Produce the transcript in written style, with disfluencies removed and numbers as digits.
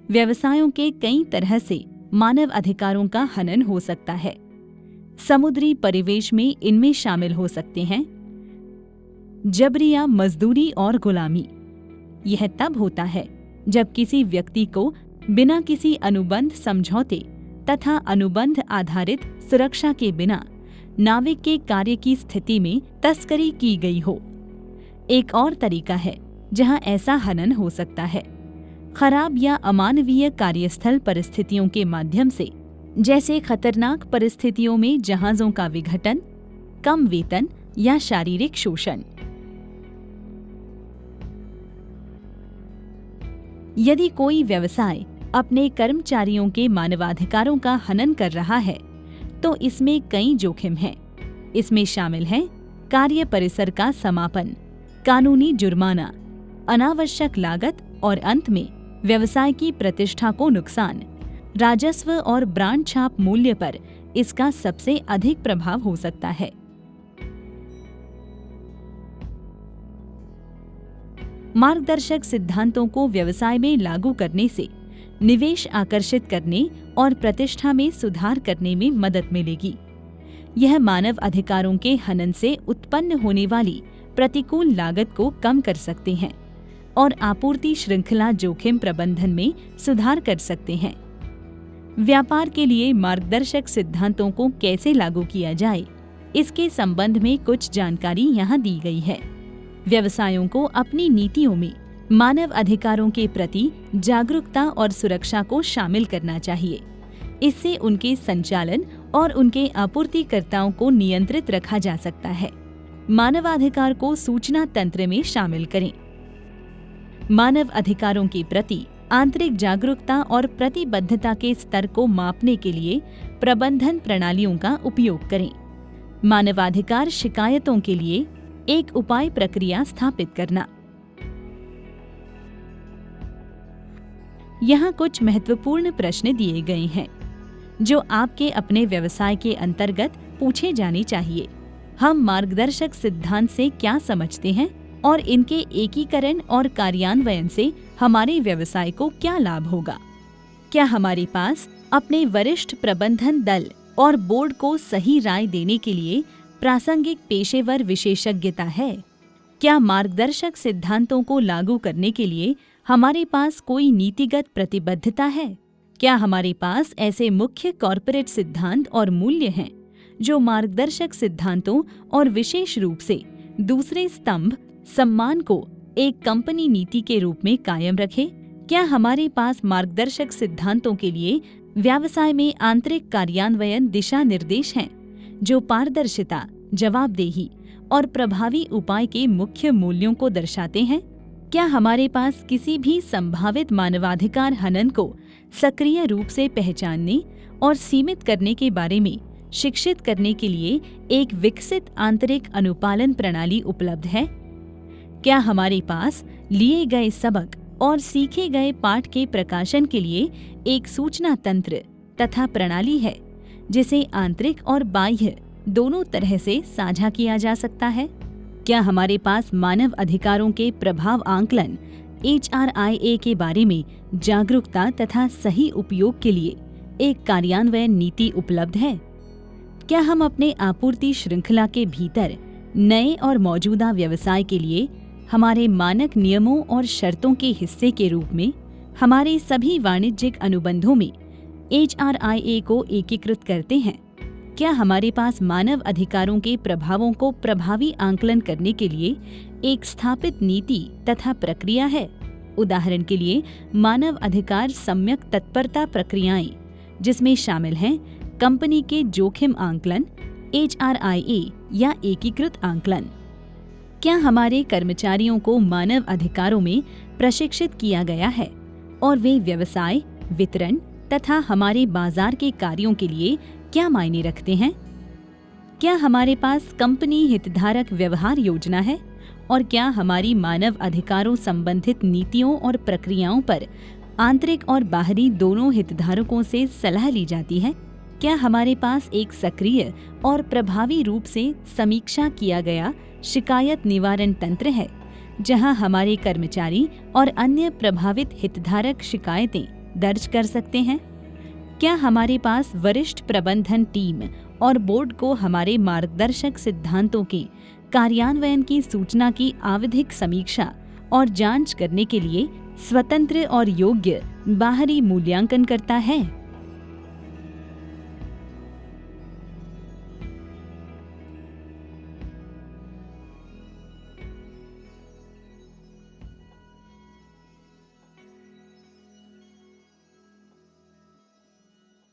व्यवसायों के कई तरह से मानव अधिकारों का हनन हो सकता है। समुद्री परिवेश में इनमें शामिल हो सकते हैं जबरी या मजदूरी और गुलामी। यह तब होता है जब किसी व्यक्ति को बिना किसी अनुबंध समझौते तथा अनुबंध आधारित सुरक्षा के बिना नाविक के कार्य की स्थिति में तस्करी की गई हो। एक और तरीका है जहां ऐसा हनन हो सकता है खराब या अमानवीय कार्यस्थल परिस्थितियों के माध्यम से, जैसे खतरनाक परिस्थितियों में जहाजों का विघटन, कम वेतन या शारीरिक शोषण। यदि कोई व्यवसाय अपने कर्मचारियों के मानवाधिकारों का हनन कर रहा है तो इसमें कई जोखिम हैं। इसमें शामिल है कार्य परिसर का समापन, कानूनी जुर्माना, अनावश्यक लागत और अंत में व्यवसाय की प्रतिष्ठा को नुकसान। राजस्व और ब्रांड छाप मूल्य पर इसका सबसे अधिक प्रभाव हो सकता है। मार्गदर्शक सिद्धांतों को व्यवसाय में लागू करने से निवेश आकर्षित करने और प्रतिष्ठा में सुधार करने में मदद मिलेगी। यह मानव अधिकारों के हनन से उत्पन्न होने वाली प्रतिकूल लागत को कम कर सकते हैं और आपूर्ति श्रृंखला जोखिम प्रबंधन में सुधार कर सकते हैं। व्यापार के लिए मार्गदर्शक सिद्धांतों को कैसे लागू किया जाए, इसके संबंध में कुछ जानकारी यहाँ दी गई है। व्यवसायों को अपनी नीतियों में मानव अधिकारों के प्रति जागरूकता और सुरक्षा को शामिल करना चाहिए। इससे उनके संचालन और उनके आपूर्तिकर्ताओं को नियंत्रित रखा जा सकता है। मानवाधिकार को सूचना तंत्र में शामिल करें। मानव अधिकारों के प्रति आंतरिक जागरूकता और प्रतिबद्धता के स्तर को मापने के लिए प्रबंधन प्रणालियों का उपयोग करें। मानवाधिकार शिकायतों के लिए एक उपाय प्रक्रिया स्थापित करना। यहाँ कुछ महत्वपूर्ण प्रश्न दिए गए हैं जो आपके अपने व्यवसाय के अंतर्गत पूछे जाने चाहिए। हम मार्गदर्शक सिद्धांत से क्या समझते हैं और इनके एकीकरण और कार्यान्वयन से हमारे व्यवसाय को क्या लाभ होगा? क्या हमारे पास अपने वरिष्ठ प्रबंधन दल और बोर्ड को सही राय देने के लिए प्रासंगिक पेशेवर विशेषज्ञता है? क्या मार्गदर्शक सिद्धांतों को लागू करने के लिए हमारे पास कोई नीतिगत प्रतिबद्धता है? क्या हमारे पास ऐसे मुख्य कॉर्पोरेट सिद्धांत और मूल्य हैं जो मार्गदर्शक सिद्धांतों और विशेष रूप से दूसरे स्तंभ सम्मान को एक कंपनी नीति के रूप में कायम रखे? क्या हमारे पास मार्गदर्शक सिद्धांतों के लिए व्यवसाय में आंतरिक कार्यान्वयन दिशा निर्देश हैं जो पारदर्शिता, जवाबदेही और प्रभावी उपाय के मुख्य मूल्यों को दर्शाते हैं? क्या हमारे पास किसी भी संभावित मानवाधिकार हनन को सक्रिय रूप से पहचानने और सीमित करने के बारे में शिक्षित करने के लिए एक विकसित आंतरिक अनुपालन प्रणाली उपलब्ध है? क्या हमारे पास लिए गए सबक और सीखे गए पाठ के प्रकाशन के लिए एक सूचना तंत्र तथा प्रणाली है जिसे आंतरिक और बाह्य दोनों तरह से साझा किया जा सकता है? क्या हमारे पास मानव अधिकारों के प्रभाव आंकलन HRIA के बारे में जागरूकता तथा सही उपयोग के लिए एक कार्यान्वयन नीति उपलब्ध है? क्या हम अपने आपूर्ति श्रृंखला के भीतर नए और मौजूदा व्यवसाय के लिए हमारे मानक नियमों और शर्तों के हिस्से के रूप में हमारे सभी वाणिज्यिक अनुबंधों में HRIA को एकीकृत करते हैं? क्या हमारे पास मानव अधिकारों के प्रभावों को प्रभावी आंकलन करने के लिए एक स्थापित नीति तथा प्रक्रिया है? उदाहरण के लिए मानव अधिकार सम्यक तत्परता प्रक्रियाएं, जिसमें शामिल हैं कंपनी के जोखिम आंकलन, HRIA या एकीकृत आंकलन। क्या हमारे कर्मचारियों को मानव अधिकारों में प्रशिक्षित किया गया है और वे व्यवसाय, वितरण तथा हमारे बाजार के कार्यों के लिए क्या मायने रखते हैं? क्या हमारे पास कंपनी हितधारक व्यवहार योजना है और क्या हमारी मानव अधिकारों संबंधित नीतियों और प्रक्रियाओं पर आंतरिक और बाहरी दोनों हितधारकों से सलाह ली जाती है? क्या हमारे पास एक सक्रिय और प्रभावी रूप से समीक्षा किया गया शिकायत निवारण तंत्र है, जहां हमारे कर्मचारी और अन्य प्रभावित हितधारक शिकायतें दर्ज कर सकते हैं? क्या हमारे पास वरिष्ठ प्रबंधन टीम और बोर्ड को हमारे मार्गदर्शक सिद्धांतों के कार्यान्वयन की सूचना की आवधिक समीक्षा और जांच करने के लिए स्वतंत्र और योग्य बाहरी मूल्यांकन करता है?